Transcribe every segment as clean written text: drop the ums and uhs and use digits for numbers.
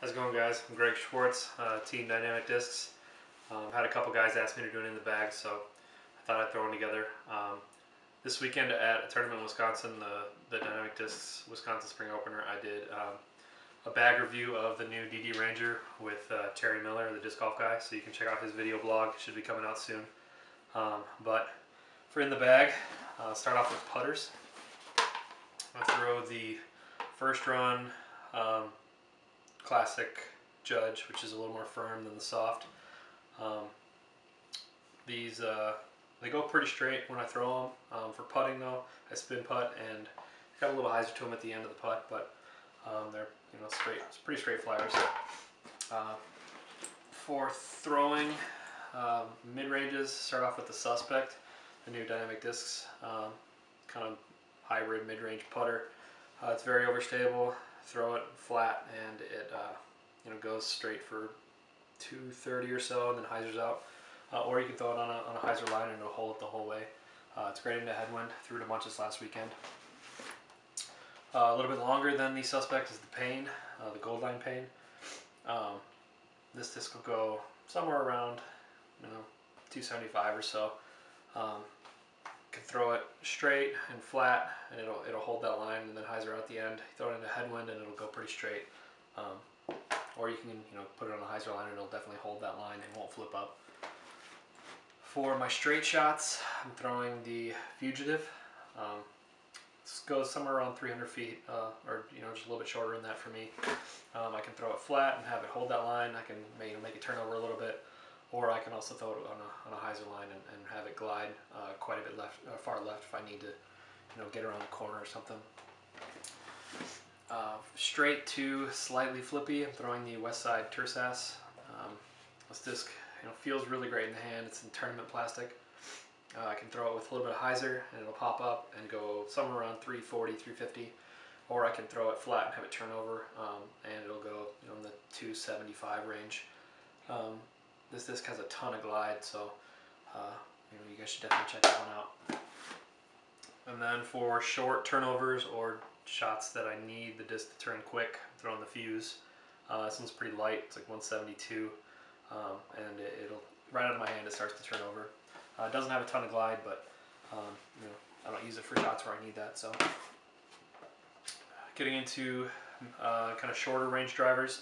How's it going, guys? I'm Greg Schwartz, Team Dynamic Discs. Had a couple guys ask me to do it in the bag, so I thought I'd throw one together. This weekend at a tournament in Wisconsin, the Dynamic Discs Wisconsin Spring Opener, I did a bag review of the new DD Ranger with Terry Miller, the disc golf guy, so you can check out his video blog. It should be coming out soon. But for in the bag, start off with putters. I'll throw the first run Classic Judge, which is a little more firm than the soft. These they go pretty straight when I throw them. For putting though, I spin putt and got a little hyzer to them at the end of the putt, but they're straight. It's pretty straight flyers. For throwing mid ranges, start off with the Suspect, the new Dynamic Discs kind of hybrid mid range putter. It's very overstable. Throw it flat and it goes straight for 230 or so, and then hyzers out. Or you can throw it on a hyzer line and it'll hold it the whole way. It's great into headwind. Threw it a bunch this last weekend. A little bit longer than the Suspect is the Pain, the Gold Line Pain. This disc will go somewhere around 275 or so. Can throw it straight and flat, and it'll hold that line, and then hyzer out the end. Throw it into headwind, and it'll go pretty straight. Or you can put it on a hyzer line, and it'll definitely hold that line and won't flip up. For my straight shots, I'm throwing the Fugitive. This goes somewhere around 300 feet, or just a little bit shorter than that for me. I can throw it flat and have it hold that line. I can make it turn over a little bit. Or I can also throw it on a hyzer line and have it glide quite a bit far left if I need to, get around the corner or something. Straight to slightly flippy, I'm throwing the Westside Tersas. This disc, feels really great in the hand. It's in tournament plastic. I can throw it with a little bit of hyzer and it'll pop up and go somewhere around 340, 350. Or I can throw it flat and have it turn over, and it'll go in the 275 range. This disc has a ton of glide, so you guys should definitely check that one out. And then for short turnovers or shots that I need the disc to turn quick, I'm throwing the Fuse. This one's pretty light. It's like 172, and it'll right out of my hand it starts to turn over. It doesn't have a ton of glide, but I don't use it for shots where I need that. So getting into kind of shorter range drivers.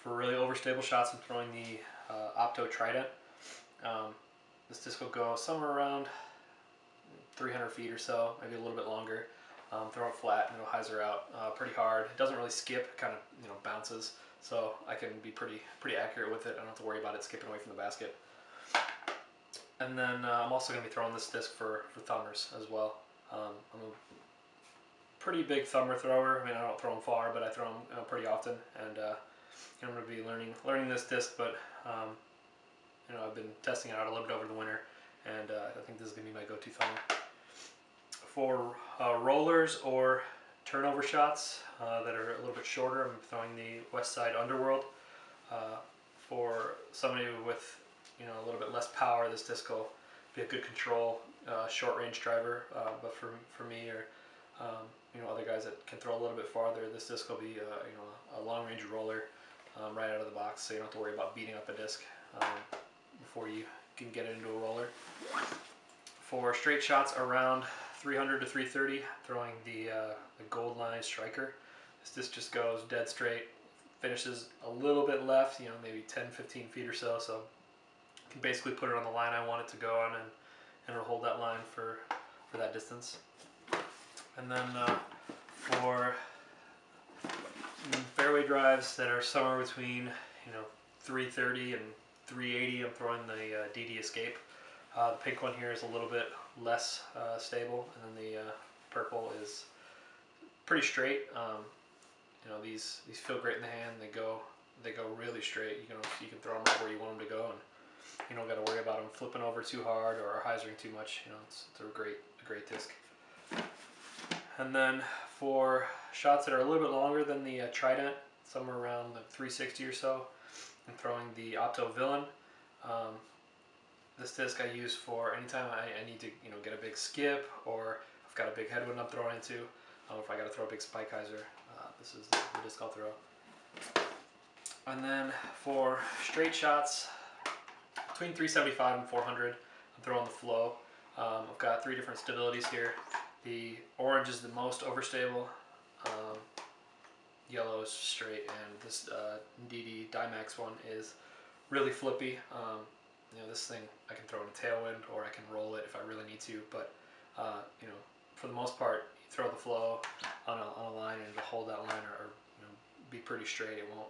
For really overstable shots, I'm throwing the Opto Trident. This disc will go somewhere around 300 feet or so, maybe a little bit longer. Throw it flat and it'll hyzer out pretty hard. It doesn't really skip, it kind of bounces, so I can be pretty accurate with it. I don't have to worry about it skipping away from the basket. And then I'm also going to be throwing this disc for thumbers as well. I'm a pretty big thumber thrower. I mean, I don't throw them far, but I throw them pretty often, and I'm going to be learning this disc, but I've been testing it out a little bit over the winter, and I think this is going to be my go-to thumber. For rollers or turnover shots that are a little bit shorter, I'm throwing the Westside Underworld. For somebody with a little bit less power, this disc will be a good control short range driver, but for me or other guys that can throw a little bit farther, this disc will be a long range roller right out of the box, so you don't have to worry about beating up a disc before you can get it into a roller. For straight shots around 300 to 330, throwing the Gold Line Striker. This disc just goes dead straight, finishes a little bit left, maybe 10-15 feet or so, so I can basically put it on the line I want it to go on, and it'll hold that line for that distance. And then for fairway drives that are somewhere between 330 and 380, I'm throwing the DD Escape. The pink one here is a little bit less stable, and then the purple is pretty straight. These feel great in the hand. They go really straight. You can throw them right where you want them to go, and you don't got to worry about them flipping over too hard or hyzering too much. It's a great disc. And then for shots that are a little bit longer than the Trident, somewhere around the 360 or so, I'm throwing the Opto Villain. This disc I use for anytime I need to get a big skip, or I've got a big headwind I'm throwing into, if I got to throw a big spike hyzer, this is the disc I'll throw. And then for straight shots, between 375 and 400, I'm throwing the flow. I've got 3 different stabilities here. The orange is the most overstable, yellow is straight, and this DD Dymax one is really flippy. This thing I can throw in a tailwind or I can roll it if I really need to, but for the most part, you throw the flow on a line and it'll hold that line or be pretty straight. It won't,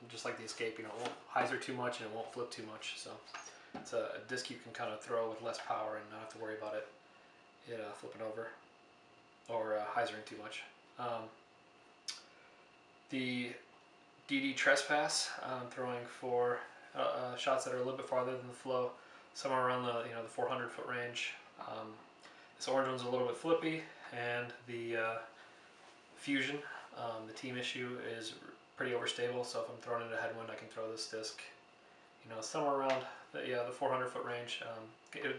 just like the Escape, it won't hyzer too much and it won't flip too much. So it's a disc you can kind of throw with less power and not have to worry about it flipping over or hyzering too much. The DD Trespass, I'm throwing for shots that are a little bit farther than the flow, somewhere around the 400 foot range. This orange one's a little bit flippy, and the Fusion, the team issue, is pretty overstable. So if I'm throwing it in a headwind, I can throw this disc, somewhere around the 400 foot range.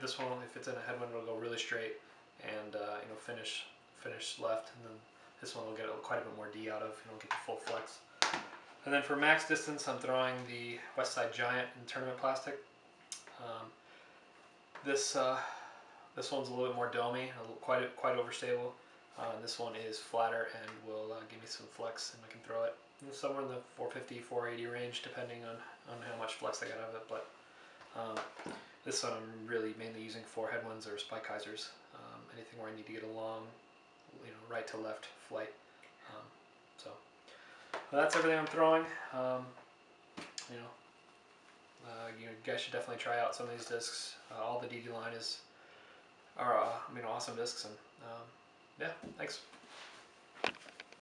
This one, if it's in a headwind, it'll go really straight and finish left, and then this one will get quite a bit more D out of. Get the full flex. And then for max distance, I'm throwing the Westside Giant in tournament plastic. This one's a little bit more domey, quite overstable. This one is flatter and will give me some flex, and I can throw it somewhere in the 450, 480 range, depending on how much flex I got out of it. But this one I'm really mainly using for headwinds or spike hyzers, anything where I need to get a long, right to left flight. So that's everything I'm throwing. You guys should definitely try out some of these discs. All the DD line are awesome discs, and yeah, thanks.